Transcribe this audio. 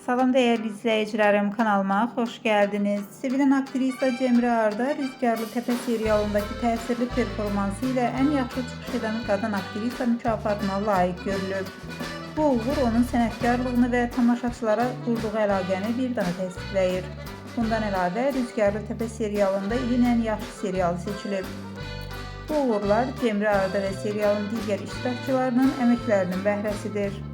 Salam değerli izleyicilerim, kanalıma hoş geldiniz. Sevilen aktrisa Cemre Arda, Rüzgarlı Tepe serialındaki təsirli performansı ile en yaxşı çıxış eden kadın aktrisa mükafatına layık görülüb. Bu uğur onun sənətkarlığını ve tamaşaçılara kurduğu əlaqəni bir daha təsdiqləyir. Bundan əlavə Rüzgarlı Tepe serialında ilin en yaxşı serialı seçilib. Bu uğurlar Cemre Arda ve serialın digər iştirakçılarının əməklərinin bəhrəsidir.